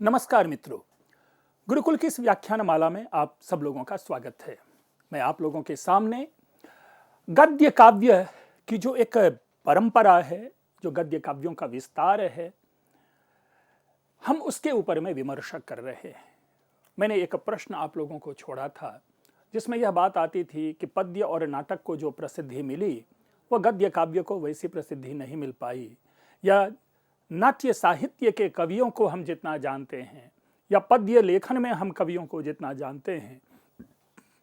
नमस्कार मित्रों, गुरुकुल की इस व्याख्यान माला में आप सब लोगों का स्वागत है। मैं आप लोगों के सामने गद्य काव्य की जो एक परंपरा है, जो गद्य काव्यों का विस्तार है, हम उसके ऊपर में विमर्श कर रहे हैं। मैंने एक प्रश्न आप लोगों को छोड़ा था जिसमें यह बात आती थी कि पद्य और नाटक को जो प्रसिद्धि मिली वह गद्य काव्य को वैसी प्रसिद्धि नहीं मिल पाई, या नाट्य साहित्य के कवियों को हम जितना जानते हैं या पद्य लेखन में हम कवियों को जितना जानते हैं,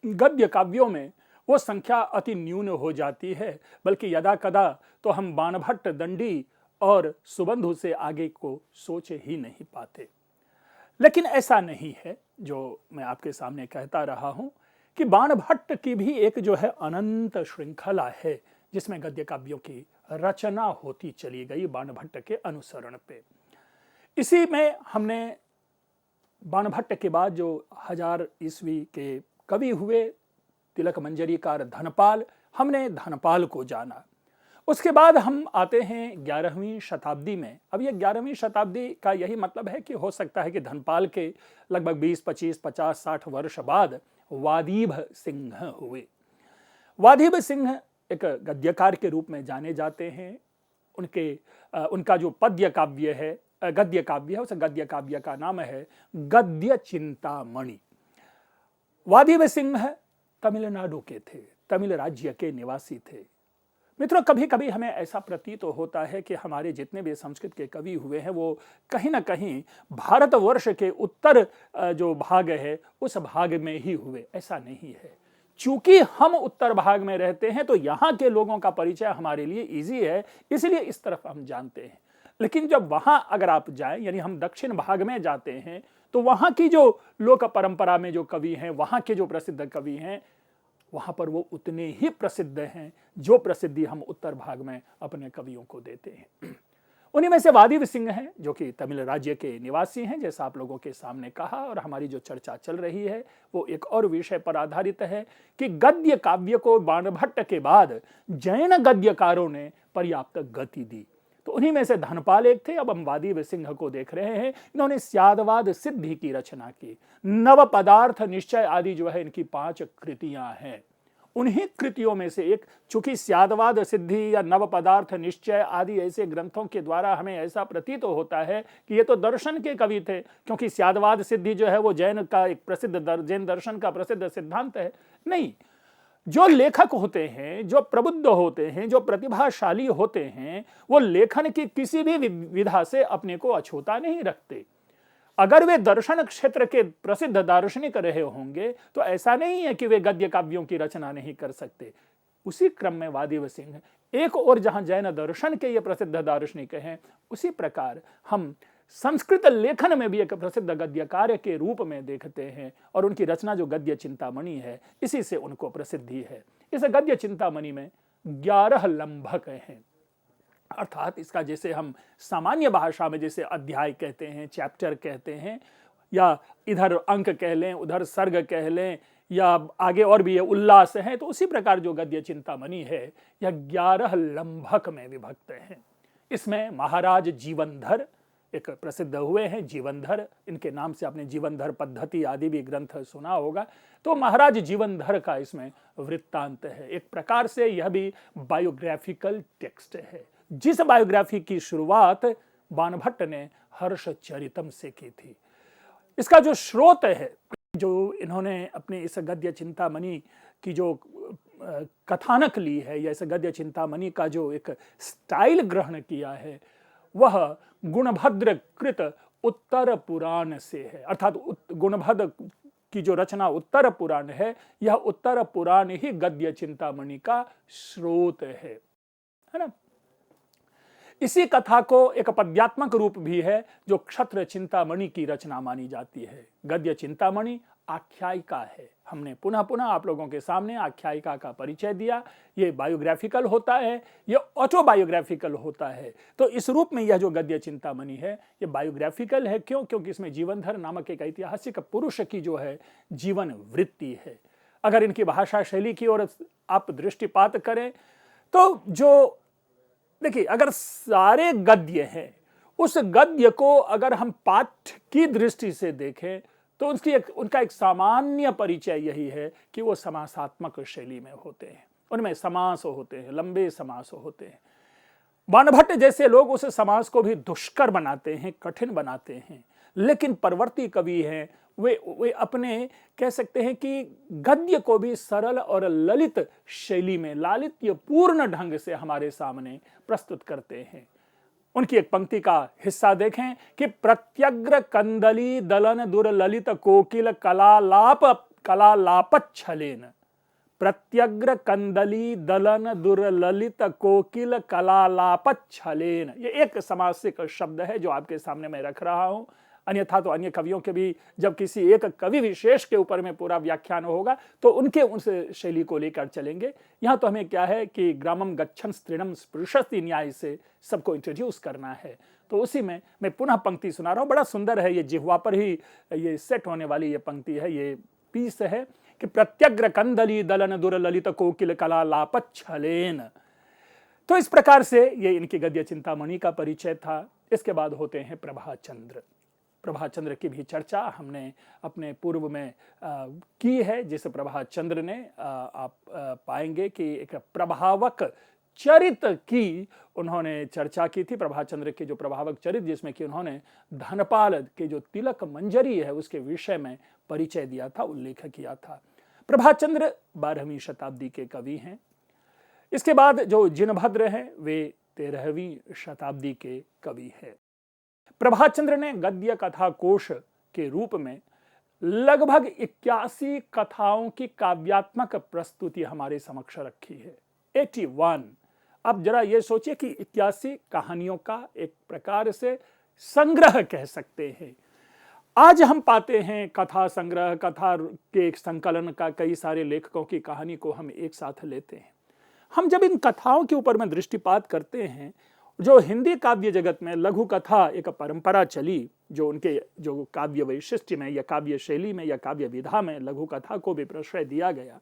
गद्य काव्यों में वो संख्या अति न्यून हो जाती है, बल्कि यदा कदा तो हम बाणभट्ट, दंडी और सुबंधु से आगे को सोच ही नहीं पाते। लेकिन ऐसा नहीं है, जो मैं आपके सामने कहता रहा हूं कि बाणभट्ट की भी एक जो है अनंत श्रृंखला है जिसमें गद्य काव्यों की रचना होती चली गई बाणभट्ट के अनुसरण पे। इसी में हमने बाणभट्ट के बाद जो 1000 ईस्वी के कवि हुए तिलक मंजरीकार धनपाल, हमने धनपाल को जाना। उसके बाद हम आते हैं 11वीं शताब्दी में। अब ये 11वीं शताब्दी का यही मतलब है कि हो सकता है कि धनपाल के लगभग 20, 25, 50, 60 वर्ष बाद वादीभ सिंह हुए। वादीभ सिंह एक गद्यकार के रूप में जाने जाते हैं। उनका जो पद्य काव्य है, गद्य काव्य है, उस गद्य काव्य का नाम है गद्य चिंतामणि। वादीभ सिंह तमिलनाडु के थे, तमिल राज्य के निवासी थे। मित्रों, कभी कभी हमें ऐसा प्रतीत होता है कि हमारे जितने भी संस्कृत के कवि हुए हैं वो कहीं ना कहीं भारतवर्ष के उत्तर जो भाग है उस भाग में ही हुए। ऐसा नहीं है। चूंकि हम उत्तर भाग में रहते हैं तो यहाँ के लोगों का परिचय हमारे लिए इजी है, इसलिए इस तरफ हम जानते हैं। लेकिन जब वहां अगर आप जाएं, यानी हम दक्षिण भाग में जाते हैं, तो वहां की जो लोक परंपरा में जो कवि हैं, वहां के जो प्रसिद्ध कवि हैं, वहां पर वो उतने ही प्रसिद्ध हैं जो प्रसिद्धि हम उत्तर भाग में अपने कवियों को देते हैं। उन्हीं में से वादीभ सिंह हैं, जो कि तमिल राज्य के निवासी हैं, जैसा आप लोगों के सामने कहा। और हमारी जो चर्चा चल रही है वो एक और विषय पर आधारित है कि गद्य काव्य को बाणभट्ट के बाद जैन गद्यकारों ने पर्याप्त गति दी। तो उन्हीं में से धनपाल एक थे। अब हम वादीभ सिंह को देख रहे हैं। इन्होंने स्यादवाद सिद्धि की रचना की। नव पदार्थ निश्चय आदि जो है इनकी 5 कृतियां हैं। उन्हीं कृतियों में से एक, चूंकि स्यादवाद सिद्धि या नव पदार्थ निश्चय आदि ऐसे ग्रंथों के द्वारा हमें ऐसा प्रतीत होता है कि ये तो दर्शन के कवि थे, क्योंकि स्यादवाद सिद्धि जो है वो जैन का एक प्रसिद्ध जैन दर्शन का प्रसिद्ध सिद्धांत है। नहीं, जो लेखक होते हैं, जो प्रबुद्ध होते हैं, जो प्रतिभाशाली होते हैं, वो लेखन की किसी भी विधा से अपने को अछूता नहीं रखते। अगर वे दर्शन क्षेत्र के प्रसिद्ध दार्शनिक रहे होंगे तो ऐसा नहीं है कि वे गद्य काव्यों की रचना नहीं कर सकते। उसी क्रम में वादीभ सिंह एक और जहां जैन दर्शन के ये प्रसिद्ध दार्शनिक हैं, उसी प्रकार हम संस्कृत लेखन में भी एक प्रसिद्ध गद्यकार के रूप में देखते हैं। और उनकी रचना जो गद्य चिंतामणि है, इसी से उनको प्रसिद्धि है। इस गद्य चिंतामणि में 11 लंभक हैं, अर्थात इसका जैसे हम सामान्य भाषा में जैसे अध्याय कहते हैं, चैप्टर कहते हैं, या इधर अंक कह लें, उधर सर्ग कह लें, या आगे और भी ये उल्लास है, तो उसी प्रकार जो गद्य चिंतामणि है यह 11 लंभक में विभक्त है। इसमें महाराज जीवनधर एक प्रसिद्ध हुए हैं। जीवनधर, इनके नाम से आपने जीवनधर पद्धति आदि भी ग्रंथ सुना होगा। तो महाराज जीवनधर का इसमें वृत्तांत है। एक प्रकार से यह भी बायोग्राफिकल टेक्स्ट है, जिस बायोग्राफी की शुरुआत बाणभट्ट ने हर्षचरितम से की थी। इसका जो स्रोत है, जो इन्होंने अपने इस गद्य चिंतामणि की जो कथानक ली है, या इस गद्य चिंतामणि का जो एक स्टाइल ग्रहण किया है, वह गुणभद्र कृत उत्तर पुराण से है। अर्थात गुणभद्र की जो रचना उत्तर पुराण है, यह उत्तर पुराण ही गद्य चिंतामणि का स्रोत है ना। इसी कथा को एक पद्यात्मक रूप भी है जो क्षत्र चिंतामणि की रचना मानी जाती है। गद्य चिंतामणि आख्यायिका है। हमने पुनः पुनः आप लोगों के सामने आख्यायिका का परिचय दिया। ये बायोग्राफिकल होता है, ये ऑटोबायोग्राफिकल होता है। तो इस रूप में यह जो गद्य चिंतामणि है ये बायोग्राफिकल है। क्यों? क्योंकि इसमें जीवनधर नामक एक ऐतिहासिक पुरुष की जो है जीवन वृत्ति है। अगर इनकी भाषा शैली की ओर आप दृष्टिपात करें तो जो देखिए, अगर सारे गद्य हैं उस गद्य को अगर हम पाठ्य की दृष्टि से देखें तो उनका एक सामान्य परिचय यही है कि वो समासात्मक शैली में होते हैं, उनमें समास होते हैं, लंबे समास होते हैं। बाणभट्ट जैसे लोग उस समास को भी दुष्कर बनाते हैं, कठिन बनाते हैं, लेकिन परवर्ती कवि हैं वे अपने कह सकते हैं कि गद्य को भी सरल और ललित शैली में लालित्यपूर्ण ढंग से हमारे सामने प्रस्तुत करते हैं। उनकी एक पंक्ति का हिस्सा देखें कि प्रत्यग्र कंदली दलन दुर्ललित कोकिल कलालापच्छलेन, प्रत्यग्र कंदली दलन दुर्ललित कोकिल कलालापच्छलेन। ये एक समासिक शब्द है जो आपके सामने मैं रख रहा हूं। अन्यथा तो अन्य कवियों के भी जब किसी एक कवि विशेष के ऊपर में पूरा व्याख्यान होगा तो उनके उस शैली को लेकर चलेंगे। यहाँ तो हमें क्या है कि ग्रामम गच्छन् स्त्रीणम स्पृशति न्याय से सबको इंट्रोड्यूस करना है। तो उसी में मैं पुनः पंक्ति सुना रहा हूँ। बड़ा सुंदर है, ये जिह्वा पर ही ये सेट होने वाली ये पंक्ति है, ये पीस है कि प्रत्यग्र कंदली दलन दुर्ललित कोकिल कलालापच्छलेन। तो इस प्रकार से ये इनकी गद्य चिंतामणि का परिचय था। इसके बाद होते हैं प्रभाचंद्र। प्रभाचंद्र की भी चर्चा हमने अपने पूर्व में की है, जिस प्रभाचंद्र ने आप पाएंगे कि एक प्रभावक चरित्र की उन्होंने चर्चा की थी। प्रभाचंद्र के जो प्रभावक चरित्र जिसमें कि उन्होंने धनपाल के जो तिलक मंजरी है उसके विषय में परिचय दिया था, उल्लेख किया था। प्रभाचंद्र 12वीं शताब्दी के कवि हैं। इसके बाद जो जिनभद्र हैं वे 13वीं शताब्दी के कवि हैं। प्रभाचंद्र ने गद्य कथा कोश के रूप में लगभग 81 कथाओं की काव्यात्मक प्रस्तुति हमारे समक्ष रखी है। 81। अब जरा ये सोचिए कि 81 कहानियों का एक प्रकार से संग्रह कह सकते हैं। आज हम पाते हैं कथा संग्रह, कथा के एक संकलन का, कई सारे लेखकों की कहानी को हम एक साथ लेते हैं। हम जब इन कथाओं के ऊपर में दृष्टिपात करते हैं, जो हिंदी काव्य जगत में लघु कथा एक परंपरा चली, जो उनके जो काव्य वैशिष्ट्य में या काव्य शैली में या काव्य विधा में लघु कथा को भी प्रश्रय दिया गया,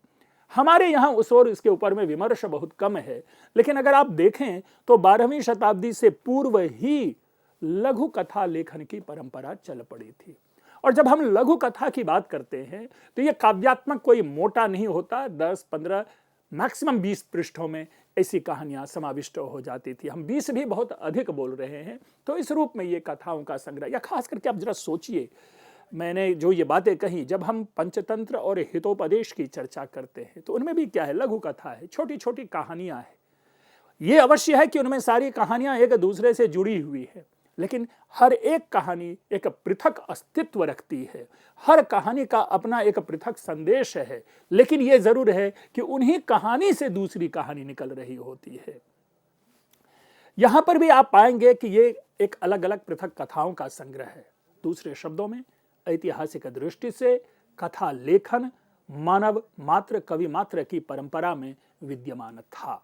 हमारे यहाँ उस और इसके ऊपर में विमर्श बहुत कम है। लेकिन अगर आप देखें तो 12वीं शताब्दी से पूर्व ही लघु कथा लेखन की परंपरा चल पड़ी थी। और जब हम लघु कथा की बात करते हैं तो यह काव्यात्मक कोई मोटा नहीं होता, 10-15 मैक्सिमम 20 पृष्ठों में ऐसी कहानियां समाविष्ट हो जाती थी। हम 20 भी बहुत अधिक बोल रहे हैं। तो इस रूप में ये कथाओं का संग्रह, या खास करके आप जरा सोचिए, मैंने जो ये बातें कही, जब हम पंचतंत्र और हितोपदेश की चर्चा करते हैं तो उनमें भी क्या है, लघु कथा है, छोटी छोटी कहानियां हैं। ये अवश्य है कि उनमें सारी कहानियां एक दूसरे से जुड़ी हुई है, लेकिन हर एक कहानी एक पृथक अस्तित्व रखती है, हर कहानी का अपना एक पृथक संदेश है। लेकिन यह जरूर है कि उन्हीं कहानी से दूसरी कहानी निकल रही होती है। यहां पर भी आप पाएंगे कि यह एक अलग अलग पृथक कथाओं का संग्रह है। दूसरे शब्दों में ऐतिहासिक दृष्टि से कथा लेखन मानव मात्र कवि मात्र की परंपरा में विद्यमान था।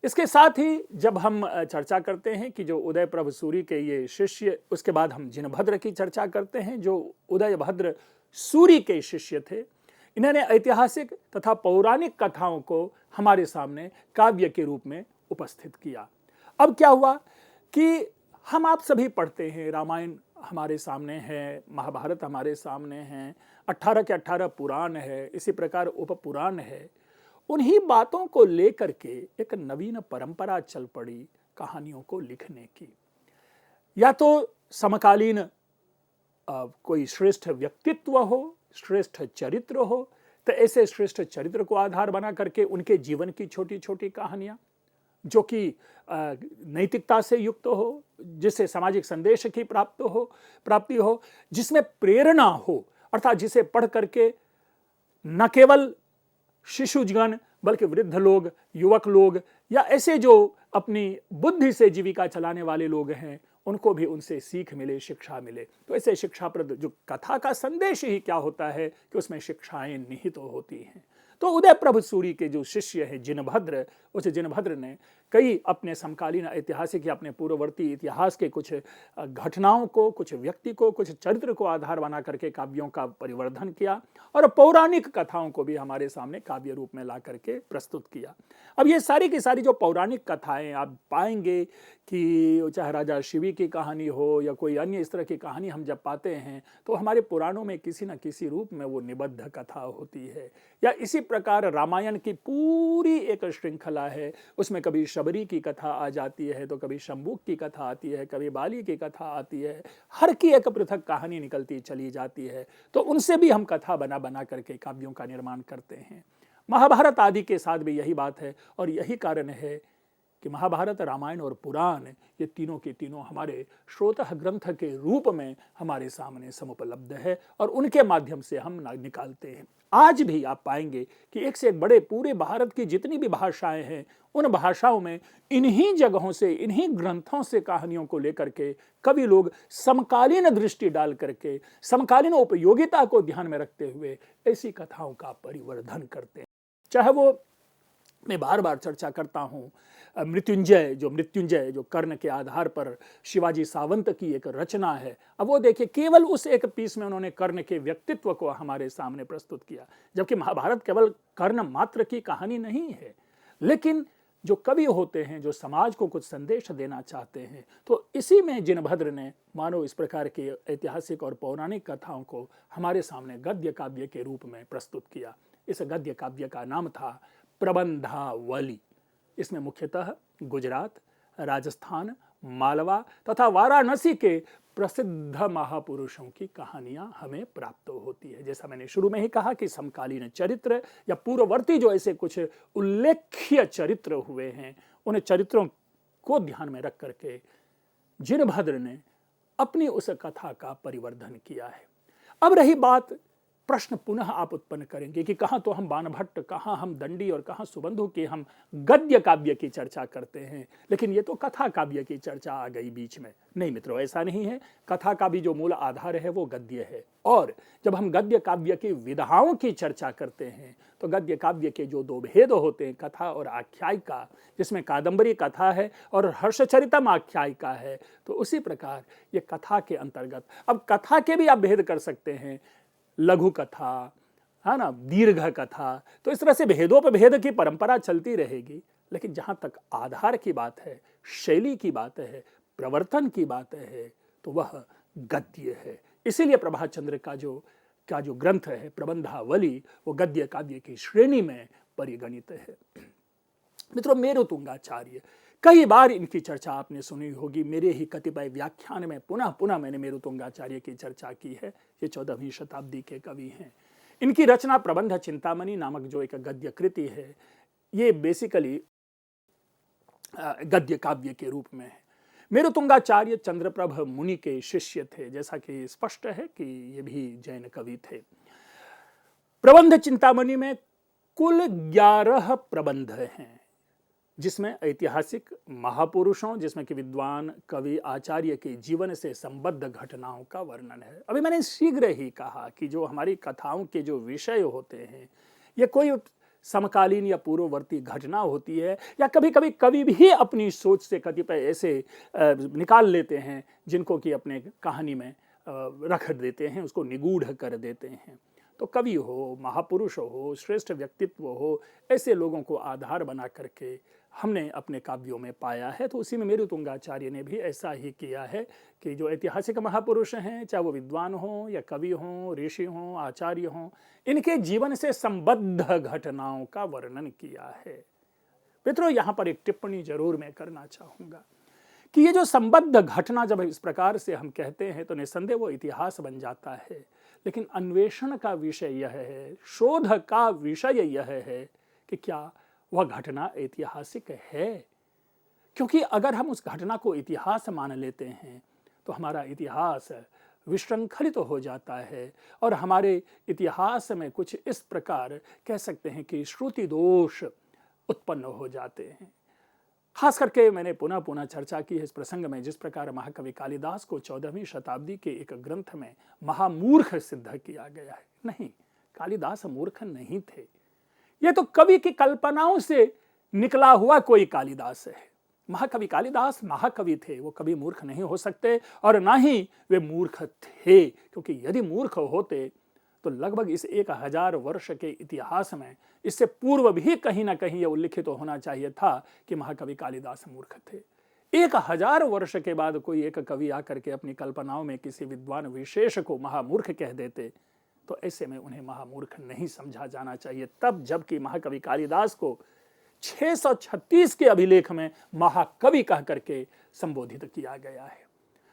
इसके साथ ही जब हम चर्चा करते हैं कि जो उदयप्रभ सूरी के ये शिष्य, उसके बाद हम जिनभद्र की चर्चा करते हैं जो उदयभद्र सूरी के शिष्य थे, इन्होंने ऐतिहासिक तथा पौराणिक कथाओं को हमारे सामने काव्य के रूप में उपस्थित किया। अब क्या हुआ कि हम आप सभी पढ़ते हैं, रामायण हमारे सामने है, महाभारत हमारे सामने है, 18 के 18 पुराण है, इसी प्रकार उपपुराण है। उन्हीं बातों को लेकर के एक नवीन परंपरा चल पड़ी कहानियों को लिखने की। या तो समकालीन कोई श्रेष्ठ व्यक्तित्व हो, श्रेष्ठ चरित्र हो, तो ऐसे श्रेष्ठ चरित्र को आधार बना करके उनके जीवन की छोटी छोटी कहानियां जो कि नैतिकता से युक्त हो, जिससे सामाजिक संदेश की प्राप्ति हो, जिसमें प्रेरणा हो, अर्थात जिसे पढ़ करके न केवल शिशुजन बल्कि वृद्ध लोग, युवक लोग या ऐसे जो अपनी बुद्धि से जीविका चलाने वाले लोग हैं उनको भी उनसे सीख मिले, शिक्षा मिले। तो ऐसे शिक्षाप्रद जो कथा का संदेश ही क्या होता है कि उसमें शिक्षाएं निहित होती हैं। तो उदयप्रभ सूरी के जो शिष्य है जिनभद्र, उस जिनभद्र ने कई अपने समकालीन ऐतिहासिक या अपने पूर्ववर्ती इतिहास के कुछ घटनाओं को, कुछ व्यक्ति को, कुछ चरित्र को आधार बना करके काव्यों का परिवर्धन किया और पौराणिक कथाओं को भी हमारे सामने काव्य रूप में ला करके प्रस्तुत किया। अब ये सारी की सारी जो पौराणिक कथाएं आप पाएंगे कि चाहे राजा शिवी की कहानी हो या कोई अन्य इस तरह की कहानी हम जब पाते हैं तो हमारे पुराणों में किसी न किसी रूप में वो निबद्ध कथा होती है। या इसी प्रकार रामायण की पूरी एक श्रृंखला है, उसमें कभी शबरी की कथा आ जाती है तो कभी शंबुक की कथा आती है, कभी बाली की कथा आती है, हर की एक पृथक कहानी निकलती चली जाती है। तो उनसे भी हम कथा बना बना करके काव्यों का निर्माण करते हैं। महाभारत आदि के साथ भी यही बात है और यही कारण है कि महाभारत, रामायण और पुराण ये तीनों के तीनों हमारे श्रोतः ग्रंथ के रूप में हमारे सामने समुपलब्ध है और उनके माध्यम से हम निकालते हैं। आज भी आप पाएंगे कि एक से एक बड़े पूरे भारत की जितनी भी भाषाएं हैं उन भाषाओं में इन्हीं जगहों से, इन्हीं ग्रंथों से कहानियों को लेकर के कवि लोग समकालीन दृष्टि डाल करके, समकालीन उपयोगिता को ध्यान में रखते हुए ऐसी कथाओं का परिवर्धन करते हैं। चाहे वो मैं बार बार चर्चा करता हूँ मृत्युंजय जो कर्ण के आधार पर शिवाजी सावंत की एक रचना है। अब वो देखिए, केवल उस एक पीस में उन्होंने कर्ण के व्यक्तित्व को हमारे सामने प्रस्तुत किया, जबकि महाभारत केवल कर्ण मात्र की कहानी नहीं है। लेकिन जो कवि होते हैं, जो समाज को कुछ संदेश देना चाहते हैं, तो इसी में जिनभद्र ने मानो इस प्रकार की ऐतिहासिक और पौराणिक कथाओं को हमारे सामने गद्य काव्य के रूप में प्रस्तुत किया। इस गद्य काव्य का नाम था प्रबंधावली। इसमें मुख्यतः गुजरात, राजस्थान, मालवा तथा वाराणसी के प्रसिद्ध महापुरुषों की कहानियां हमें प्राप्त होती है। जैसा मैंने शुरू में ही कहा कि समकालीन चरित्र या पूर्ववर्ती जो ऐसे कुछ उल्लेख्य चरित्र हुए हैं, उन चरित्रों को ध्यान में रख करके जिनभद्र ने अपनी उस कथा का परिवर्धन किया है। अब रही बात, प्रश्न पुनः आप उत्पन्न करेंगे कि कहाँ तो हम बाणभट्ट, कहाँ हम दंडी और कहाँ सुबंधु के हम गद्य काव्य की चर्चा करते हैं, लेकिन ये तो कथा काव्य की चर्चा आ गई बीच में। नहीं मित्रों, ऐसा नहीं है। कथा का भी जो मूल आधार है वो गद्य है। और जब हम गद्य काव्य की विधाओं की चर्चा करते हैं तो गद्य काव्य के जो दो भेद होते हैं, कथा और आख्यायिका, जिसमें कादंबरी कथा है और हर्षचरितम आख्यायिका है, तो उसी प्रकार ये कथा के अंतर्गत अब कथा के भी आप भेद कर सकते हैं, लघु कथा है ना, दीर्घ कथा। तो इस तरह से भेदों पर भेद की परंपरा चलती रहेगी। लेकिन जहां तक आधार की बात है, शैली की बात है, प्रवर्तन की बात है, तो वह गद्य है। इसीलिए प्रभात चंद्र का जो ग्रंथ है प्रबंधावली, वो गद्य काव्य की श्रेणी में परिगणित है। मित्रों, मेरुतुंगाचार्य, कई बार इनकी चर्चा आपने सुनी होगी। मेरे ही कतिपय व्याख्यान में पुनः पुनः मैंने मेरुतुंगाचार्य की चर्चा की है। ये 14वीं शताब्दी के कवि हैं। इनकी रचना प्रबंध चिंतामणि नामक जो एक गद्य कृति है, ये बेसिकली गद्य काव्य के रूप में है। मेरुतुंगाचार्य चंद्रप्रभ मुनि के शिष्य थे, जैसा कि स्पष्ट है कि ये भी जैन कवि थे। प्रबंध चिंतामणि में कुल 11 प्रबंध हैं, जिसमें ऐतिहासिक महापुरुषों, जिसमें कि विद्वान कवि आचार्य के जीवन से संबद्ध घटनाओं का वर्णन है। अभी मैंने शीघ्र ही कहा कि जो हमारी कथाओं के जो विषय होते हैं, ये कोई समकालीन या पूर्ववर्ती घटना होती है, या कभी कभी कवि भी अपनी सोच से कतिपय ऐसे निकाल लेते हैं जिनको कि अपने कहानी में रख देते हैं, उसको निगूढ़ कर देते हैं। तो कवि हो, महापुरुष हो, श्रेष्ठ व्यक्तित्व हो, ऐसे लोगों को आधार बना करके हमने अपने काव्यों में पाया है। तो उसी में मेरुतुंगाचार्य ने भी ऐसा ही किया है कि जो ऐतिहासिक महापुरुष हैं, चाहे वो विद्वान हों या कवि हों, ऋषि हों, आचार्य हों, इनके जीवन से संबद्ध घटनाओं का वर्णन किया है। मित्रों, यहाँ पर एक टिप्पणी जरूर मैं करना चाहूँगा कि ये जो संबद्ध घटना जब इस प्रकार से हम कहते हैं तो निस्संदेह वो इतिहास बन जाता है। लेकिन अन्वेषण का विषय यह है, शोध का विषय यह है कि क्या वह घटना ऐतिहासिक है। क्योंकि अगर हम उस घटना को इतिहास मान लेते हैं तो हमारा इतिहास विशृंखलित हो जाता है और हमारे इतिहास में कुछ इस प्रकार कह सकते हैं कि श्रुति दोष उत्पन्न हो जाते हैं। खास करके मैंने पुनः पुनः चर्चा की है इस प्रसंग में, जिस प्रकार महाकवि कालिदास को 14वीं शताब्दी के एक ग्रंथ में महामूर्ख सिद्ध किया गया है। नहीं, कालिदास मूर्ख नहीं थे। ये तो कवि की कल्पनाओं से निकला हुआ कोई कालिदास है। महाकवि कालिदास महाकवि थे, वो कभी मूर्ख नहीं हो सकते और ना ही वे मूर्ख थे, क्योंकि यदि मूर्ख होते तो लगभग इस 1000 वर्ष के इतिहास में इससे पूर्व भी कहीं ना कहीं यह उल्लिखित तो होना चाहिए था कि महाकवि कालिदास मूर्ख थे। 1000 वर्ष के बाद कोई एक कवि आकर के अपनी कल्पनाओं में किसी विद्वान विशेष को महामूर्ख कह देते तो ऐसे में उन्हें महामूर्ख नहीं समझा जाना चाहिए, तब जबकि महाकवि कालिदास को 636 के अभिलेख में महाकवि कह करके संबोधित किया गया है।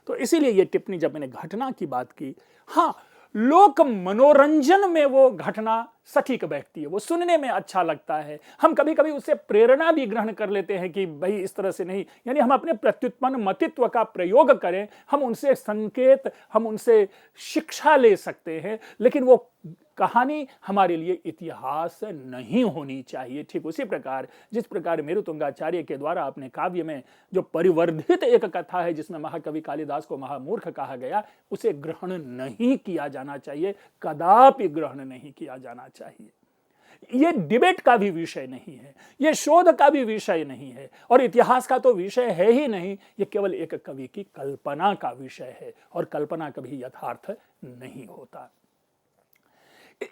तो इसीलिए ये टिप्पणी जब मैंने घटना की बात की, हाँ, लोक मनोरंजन में वो घटना सटीक बैठती है, वो सुनने में अच्छा लगता है, हम कभी कभी उससे प्रेरणा भी ग्रहण कर लेते हैं कि भाई इस तरह से नहीं, यानी हम अपने प्रत्युत्पन्न मतित्व का प्रयोग करें, हम उनसे संकेत, हम उनसे शिक्षा ले सकते हैं, लेकिन वो कहानी हमारे लिए इतिहास नहीं होनी चाहिए। ठीक उसी प्रकार जिस प्रकार मेरुतुंगाचार्य के द्वारा अपने काव्य में जो परिवर्धित एक कथा है जिसमें महाकवि कालिदास को महामूर्ख कहा गया, उसे ग्रहण नहीं किया जाना चाहिए, कदापि ग्रहण नहीं किया जाना चाहिए। ये डिबेट का भी विषय नहीं है, ये शोध का भी विषय नहीं है, और इतिहास का तो विषय है ही नहीं, ये केवल एक कवि की कल्पना का विषय है, और कल्पना कभी यथार्थ नहीं होता।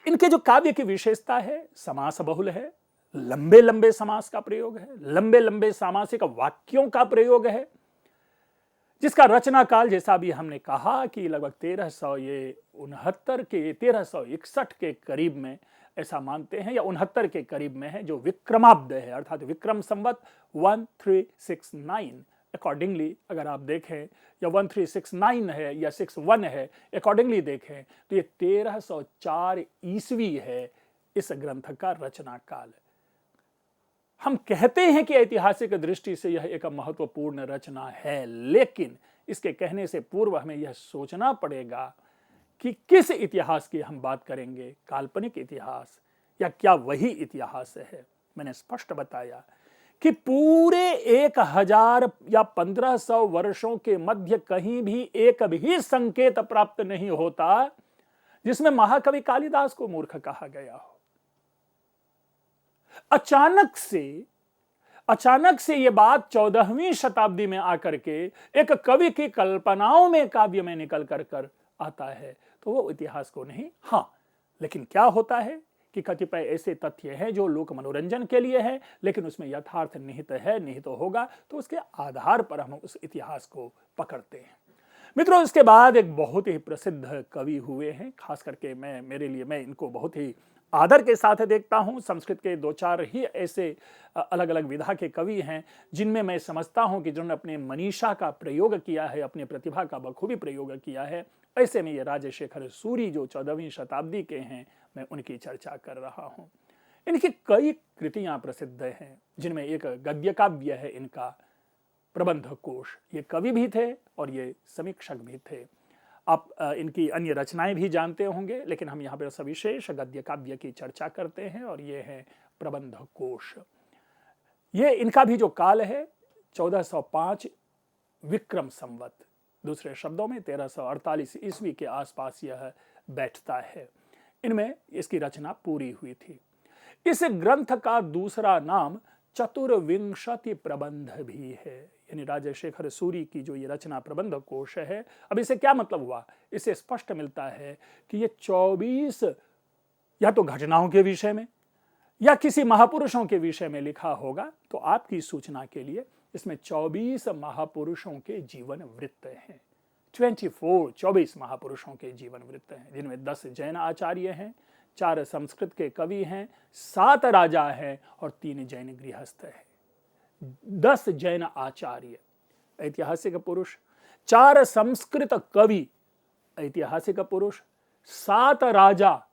इनके जो काव्य की विशेषता है, समास बहुल है, लंबे लंबे समास का प्रयोग है, लंबे लंबे सामासिक वाक्यों का प्रयोग है, जिसका रचना काल जैसा भी हमने कहा कि लगभग 1361 के करीब में ऐसा मानते हैं, या 69 के करीब में है, जो विक्रमाब्द है, अर्थात विक्रम संवत 1369 अकॉर्डिंगली अगर आप देखें, या 1369 है या 61 है, अकॉर्डिंगली देखें तो ये 1304 ईस्वी है इस ग्रंथ का रचना काल। हम कहते हैं कि ऐतिहासिक दृष्टि से यह एक महत्वपूर्ण रचना है, लेकिन इसके कहने से पूर्व हमें यह सोचना पड़ेगा कि किस इतिहास की हम बात करेंगे, काल्पनिक इतिहास या क्या वही इतिहास है। मैंने स्पष्ट बताया कि पूरे 1000 या 1500 वर्षों के मध्य कहीं भी एक भी संकेत प्राप्त नहीं होता जिसमें महाकवि कालिदास को मूर्ख कहा गया हो। अचानक से यह बात 14वीं शताब्दी में आकर के एक कवि की कल्पनाओं में काव्य में निकल कर आता है, तो वो इतिहास को नहीं, हाँ, लेकिन क्या होता है कि कतिपय ऐसे तथ्य हैं जो लोक मनोरंजन के लिए है, लेकिन उसमें यथार्थ निहित है, निहित होगा, तो उसके आधार पर हम उस इतिहास को पकड़ते हैं। मित्रों, इसके बाद एक बहुत ही प्रसिद्ध कवि हुए हैं, खास करके मैं इनको बहुत ही आदर के साथ देखता हूं। संस्कृत के 2-4 ही ऐसे अलग अलग विधा के कवि हैं जिनमें मैं समझता हूं कि जिन्होंने अपने मनीषा का प्रयोग किया है, अपनी प्रतिभा का बखूबी प्रयोग किया है। ऐसे में ये राजशेखर सूरि जो 14वीं शताब्दी के हैं, मैं उनकी चर्चा कर रहा हूं। इनकी कई कृतियां प्रसिद्ध हैं, जिनमें एक गद्य काव्य है इनका, प्रबंध कोश। ये कवि भी थे और ये समीक्षक भी थे। आप इनकी अन्य रचनाएं भी जानते होंगे, लेकिन हम यहाँ पर सविशेष गद्य काव्य की चर्चा करते हैं, और ये है प्रबंध कोश। ये इनका भी जो काल है 1405 विक्रम संवत, दूसरे शब्दों में 1348 ईस्वी के आसपास यह बैठता है। इनमें इसकी रचना पूरी हुई थी। इस ग्रंथ का दूसरा नाम चतुर्विंशति प्रबंध भी है, यानी राजशेखर सूरि की जो ये रचना प्रबंध कोश है। अब इसे क्या मतलब हुआ? इससे स्पष्ट मिलता है कि ये 24 या तो घटनाओं के विषय में या किसी महापुरुषों के विषय में लिखा होगा। तो आपकी सूचना के लिए इसमें 24 महापुरुषों के जीवन वृत्त हैं। 24 महापुरुषों के जीवन वृत्त हैं, जिनमें 10 जैन आचार्य हैं, 4 संस्कृत के कवि हैं, 7 राजा हैं और 3 जैन गृहस्थ हैं। 10 जैन आचार्य ऐतिहासिक पुरुष, 4 संस्कृत कवि ऐतिहासिक पुरुष, 7 राजा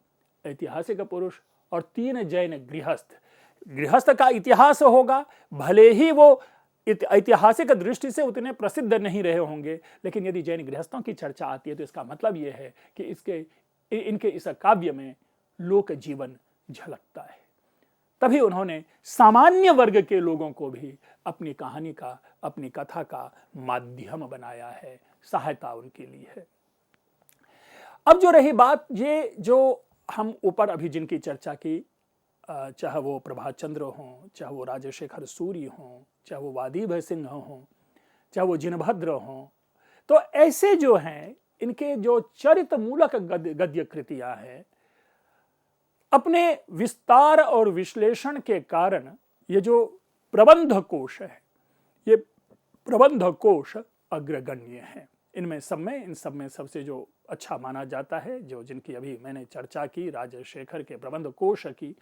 ऐतिहासिक पुरुष और 3 जैन गृहस्थ। गृहस्थ का इतिहास होगा, भले ही वो ऐतिहासिक दृष्टि से उतने प्रसिद्ध नहीं रहे होंगे, लेकिन यदि जैन गृहस्थों की चर्चा आती है तो इसका मतलब यह है कि इनके इस काव्य में लोक जीवन झलकता है। तभी उन्होंने सामान्य वर्ग के लोगों को भी अपनी कहानी का, अपनी कथा का माध्यम बनाया है, सहायता उनके लिए है। अब जो रही बात, ये जो हम ऊपर अभी जिनकी चर्चा की, चाहे वो प्रभात चंद्र हों, चाहे वो राजशेखर सूरी हों, चाहे वो वादीभ सिंह हों, चाहे वो जिनभद्र हों, तो ऐसे जो हैं इनके जो चरित्र मूलक गद्य कृतियां हैं, अपने विस्तार और विश्लेषण के कारण ये जो प्रबंध कोश है, ये प्रबंध कोश अग्रगण्य है। इन सब में सबसे जो अच्छा माना जाता है, जो जिनकी अभी मैंने चर्चा की, राजशेखर के प्रबंध कोश की,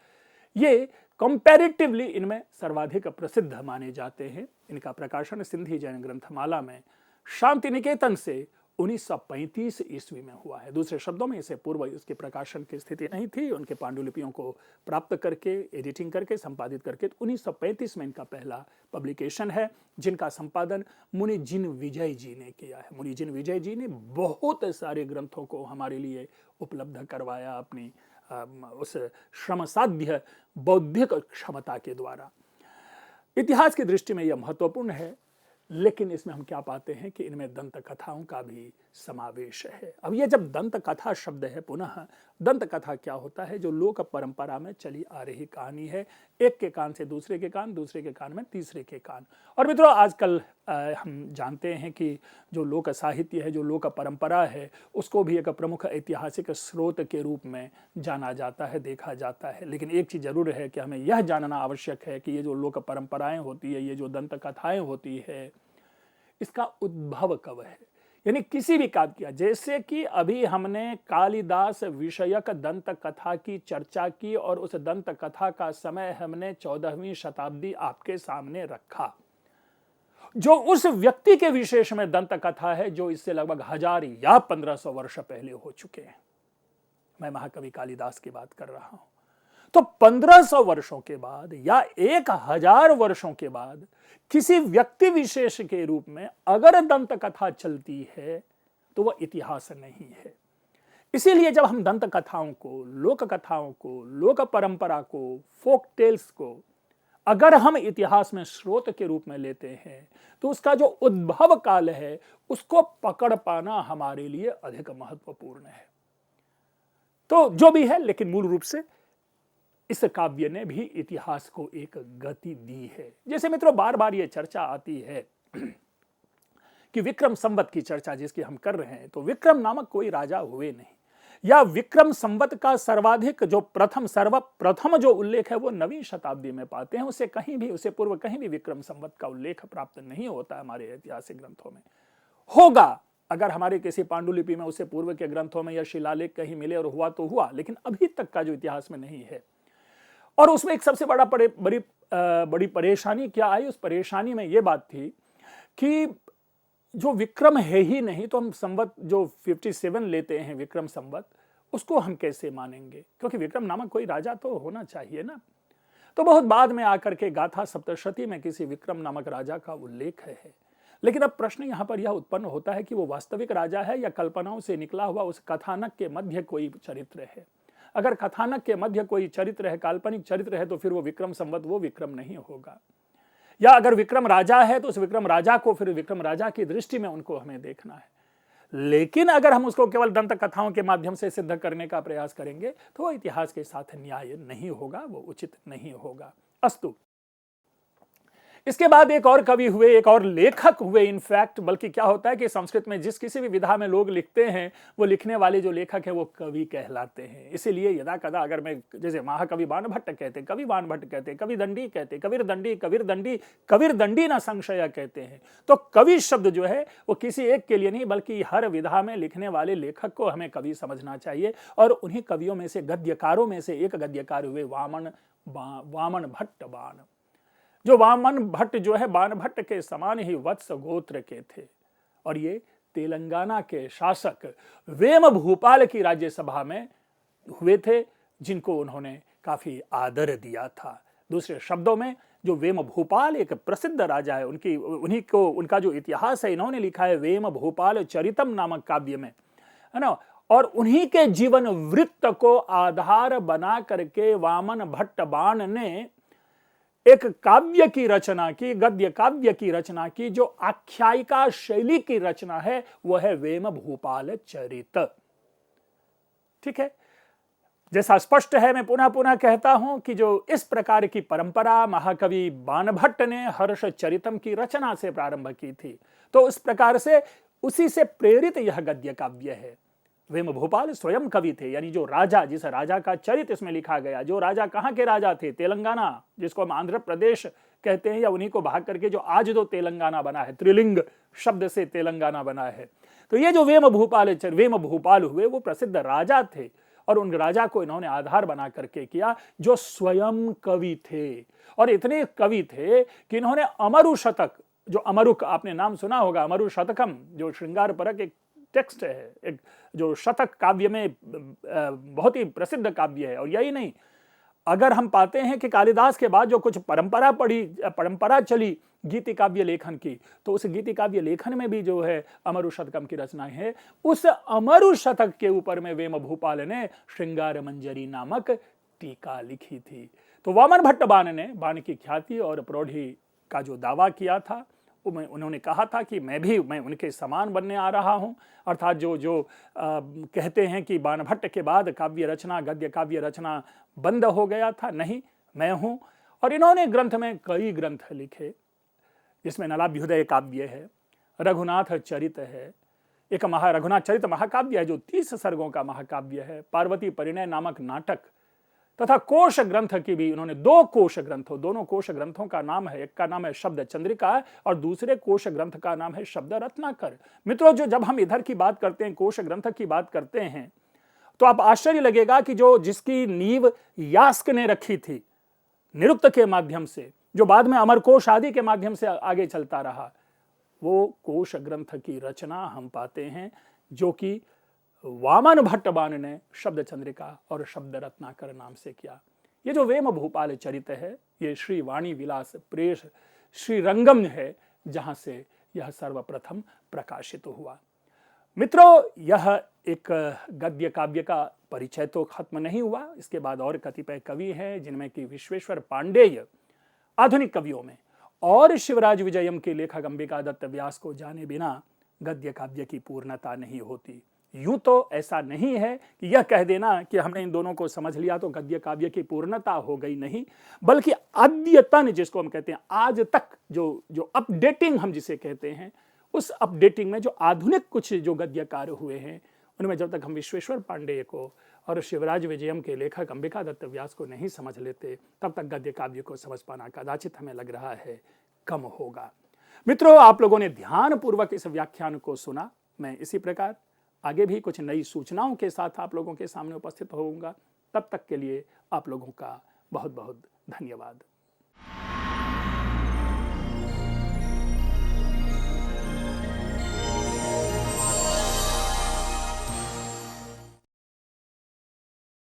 ये कंपैरेटिवली इनमें सर्वाधिक प्रसिद्ध माने जाते हैं। इनका प्रकाशन सिंधी जैन ग्रंथमाला में शांति निकेतन से 1935 ईस्वी में हुआ है। दूसरे शब्दों में इससे पूर्व इसके प्रकाशन की स्थिति नहीं थी। उनके पांडुलिपियों को प्राप्त करके, एडिटिंग करके, संपादित करके 1935 में इनका पहला पब्लिकेशन है, जिनका संपादन मुनि जिन विजय जी ने किया है। मुनि जिन विजय जी ने बहुत सारे ग्रंथों को हमारे लिए उपलब्ध करवाया अपनी उस श्रमसाध्य बौद्धिक क्षमता के द्वारा। इतिहास की दृष्टि में यह महत्वपूर्ण है, लेकिन इसमें हम क्या पाते हैं कि इनमें दंत कथाओं का भी समावेश है। अब ये जब दंत कथा शब्द है, पुनः दंत कथा क्या होता है? जो लोक परंपरा में चली आ रही कहानी है, एक के कान से दूसरे के कान, दूसरे के कान में तीसरे के कान। और मित्रों, आजकल हम जानते हैं कि जो लोक साहित्य है, जो लोक परंपरा है, उसको भी एक प्रमुख ऐतिहासिक स्रोत के रूप में जाना जाता है, देखा जाता है। लेकिन एक चीज़ जरूर है कि हमें यह जानना आवश्यक है कि ये जो लोक परंपराएं होती है, ये जो दंत कथाएं होती है, इसका उद्भव कब है। यानी किसी भी काव्य किया, जैसे कि अभी हमने कालिदास विषयक दंत कथा की चर्चा की और उस दंत कथा का समय हमने 14वीं शताब्दी आपके सामने रखा। जो उस व्यक्ति के विशेष में दंत कथा है, जो इससे लगभग 1000 या 1500 वर्ष पहले हो चुके हैं। मैं महाकवि कालिदास की बात कर रहा हूं। तो 1500 वर्षों के बाद या 1000 वर्षों के बाद किसी व्यक्ति विशेष के रूप में अगर दंत कथा चलती है, तो वह इतिहास नहीं है। इसीलिए जब हम दंत कथाओं को, लोक कथाओं को, लोक परंपरा को, फोक टेल्स को अगर हम इतिहास में स्रोत के रूप में लेते हैं, तो उसका जो उद्भव काल है, उसको पकड़ पाना हमारे लिए अधिक महत्वपूर्ण है। तो जो भी है, लेकिन मूल रूप से इस काव्य ने भी इतिहास को एक गति दी है। जैसे मित्रों, बार बार ये चर्चा आती है कि विक्रम संवत की चर्चा जिसकी हम कर रहे हैं, तो विक्रम नामक कोई राजा हुए नहीं, या विक्रम संवत का सर्वाधिक जो सर्वप्रथम जो उल्लेख है वो 9वीं शताब्दी में पाते हैं। उससे कहीं भी, उससे पूर्व कहीं भी विक्रम संवत का उल्लेख प्राप्त नहीं होता है हमारे ऐतिहासिक ग्रंथों में। होगा अगर हमारे किसी पांडुलिपि में उससे पूर्व के ग्रंथों में या शिलालेख कहीं मिले और हुआ तो हुआ, लेकिन अभी तक का जो इतिहास में नहीं है। और उसमें एक सबसे बड़ी परेशानी क्या आई? उस परेशानी में यह बात थी कि जो विक्रम है ही नहीं, तो हम संवत जो 57 लेते हैं विक्रम संवत, उसको हम कैसे मानेंगे? क्योंकि विक्रम नामक कोई राजा तो होना चाहिए ना। तो बहुत बाद में आकर के गाथा सप्तशती में किसी विक्रम नामक राजा का उल्लेख है। लेकिन अब प्रश्न यहां पर यह उत्पन्न होता है कि वो वास्तविक राजा है या कल्पनाओं से निकला हुआ उस कथानक के मध्य कोई चरित्र है। अगर कथानक के मध्य कोई चरित्र है, काल्पनिक चरित्र है, तो फिर वो विक्रम संवत वो विक्रम नहीं होगा। या अगर विक्रम राजा है, तो उस विक्रम राजा को फिर विक्रम राजा की दृष्टि में उनको हमें देखना है। लेकिन अगर हम उसको केवल दंत कथाओं के माध्यम से सिद्ध करने का प्रयास करेंगे, तो वो इतिहास के साथ न्याय नहीं होगा, वो उचित नहीं होगा। अस्तु, इसके बाद एक और कवि हुए, एक और लेखक हुए। इनफैक्ट बल्कि क्या होता है कि संस्कृत में जिस किसी भी विधा में लोग लिखते हैं, वो लिखने वाले जो लेखक है वो कवि कहलाते हैं। इसीलिए यदा कदा अगर मैं, जैसे महाकवि बाणभट्ट कहते, कवि बाणभट्ट कहते, कवि दंडी कहते, कबीर दंडी न संशय कहते हैं। तो कवि शब्द जो है वो किसी एक के लिए नहीं, बल्कि हर विधा में लिखने वाले लेखक को हमें कवि समझना चाहिए। और उन्हीं कवियों में से, गद्यकारों में से एक गद्यकार हुए वामन भट्ट बाण। जो वामन भट्ट जो है, बाणभट्ट के समान ही वत्स गोत्र के थे, और ये तेलंगाना के शासक वेम भूपाल की राज्यसभा में हुए थे, जिनको उन्होंने काफी आदर दिया था। दूसरे शब्दों में, जो वेम भूपाल एक प्रसिद्ध राजा है, उनका जो इतिहास है इन्होंने लिखा है वेम भूपाल चरितम नामक काव्य में, है ना। और उन्हीं के जीवन वृत्त को आधार बना करके वामन भट्ट बाण ने एक काव्य की रचना की, गद्य काव्य की रचना की, जो आख्यायिका शैली की रचना है, वह है वेम भूपाल चरित। ठीक है। जैसा स्पष्ट है, मैं पुनः पुनः कहता हूं कि जो इस प्रकार की परंपरा महाकवि बाणभट्ट ने हर्ष चरितम की रचना से प्रारंभ की थी, तो उस प्रकार से उसी से प्रेरित यह गद्य काव्य है। वेम भोपाल स्वयं कवि थे, यानी जो राजा, जिस राजा का चरित्र इसमें लिखा गया, जो राजा कहां के राजा थे, तेलंगाना, जिसको हम आंध्र प्रदेश कहते हैं, या उन्हीं को भाग करके जो आज जो तेलंगाना बना है, त्रिलिंग शब्द से तेलंगाना बना है। तो ये जो वेम भूपाल हुए, वो प्रसिद्ध राजा थे, और उन राजा को इन्होंने आधार बना करके किया, जो स्वयं कवि थे। और इतने कवि थे कि इन्होंने अमरु शतक, जो अमरुक आपने नाम सुना होगा, अमरु शतकम, जो श्रृंगार परक एक टेक्स्ट है, एक जो शतक काव्य में बहुत ही प्रसिद्ध काव्य है। और यही नहीं, अगर हम पाते हैं कि कालिदास के बाद जो कुछ परंपरा चली गीति काव्य लेखन की, तो उस गीति काव्य लेखन में भी जो है अमरु शतकम की रचनाएं है। उस अमरु शतक के ऊपर में वेम भूपाल ने श्रृंगार मंजरी नामक टीका लिखी थी। तो वामन भट्ट बाण ने बाण की ख्याति और प्रौढ़ी का जो दावा किया था, उन्होंने कहा था कि मैं उनके समान बनने आ रहा हूं। अर्थात जो कहते हैं कि बाणभट्ट के बाद काव्य रचना, गद्य काव्य रचना बंद हो गया था, नहीं, मैं हूं। और इन्होंने ग्रंथ में कई ग्रंथ लिखे, जिसमें नलाभ्युदय काव्य है, रघुनाथ चरित है, एक रघुनाथ चरित महाकाव्य है जो 30 सर्गों का महाकाव्य है, पार्वती परिणय नामक नाटक, तथा कोश ग्रंथ की भी उन्होंने 2 कोश ग्रंथों, दोनों कोश ग्रंथों का नाम है, एक का नाम है शब्द चंद्रिका और दूसरे कोश ग्रंथ का नाम है शब्द रत्नाकर। मित्रों, जो जब हम इधर की बात करते हैं, कोश ग्रंथ की बात करते हैं, तो आप आश्चर्य लगेगा कि जिसकी नींव यास्क ने रखी थी निरुक्त के माध्यम से, जो बाद में अमरकोश आदि के माध्यम से आगे चलता रहा, वो कोश ग्रंथ की रचना हम पाते हैं, जो कि वामन भट्ट बाण ने शब्द चंद्रिका और शब्द रत्नाकर नाम से किया। ये जो वेम भूपाल चरित है, ये श्री वाणी विलास प्रेस श्रीरंगम है, जहां से यह सर्वप्रथम प्रकाशित हुआ। मित्रों, यह एक गद्य काव्य का परिचय तो खत्म नहीं हुआ। इसके बाद और कतिपय कवि हैं, जिनमें कि विश्वेश्वर पांडेय आधुनिक कवियों में, और शिवराज विजयम के लेखक अंबिका दत्त व्यास को जाने बिना गद्य काव्य की पूर्णता नहीं होती। यूं तो ऐसा नहीं है कि यह कह देना कि हमने इन दोनों को समझ लिया तो गद्य काव्य की पूर्णता हो गई, नहीं, बल्कि अद्यतन, जिसको हम कहते हैं आज तक, जो अपडेटिंग हम जिसे कहते हैं, उस अपडेटिंग में जो आधुनिक कुछ जो गद्यकार हुए हैं, उनमें जब तक हम विश्वेश्वर पांडेय को और शिवराज विजयम के लेखक अंबिका दत्त व्यास को नहीं समझ लेते, तब तक गद्य काव्य को समझ पाना कदाचित हमें लग रहा है कम होगा। मित्रों, आप लोगों ने ध्यानपूर्वक इस व्याख्यान को सुना। मैं इसी प्रकार आगे भी कुछ नई सूचनाओं के साथ आप लोगों के सामने उपस्थित होऊंगा। तब तक के लिए आप लोगों का बहुत बहुत धन्यवाद।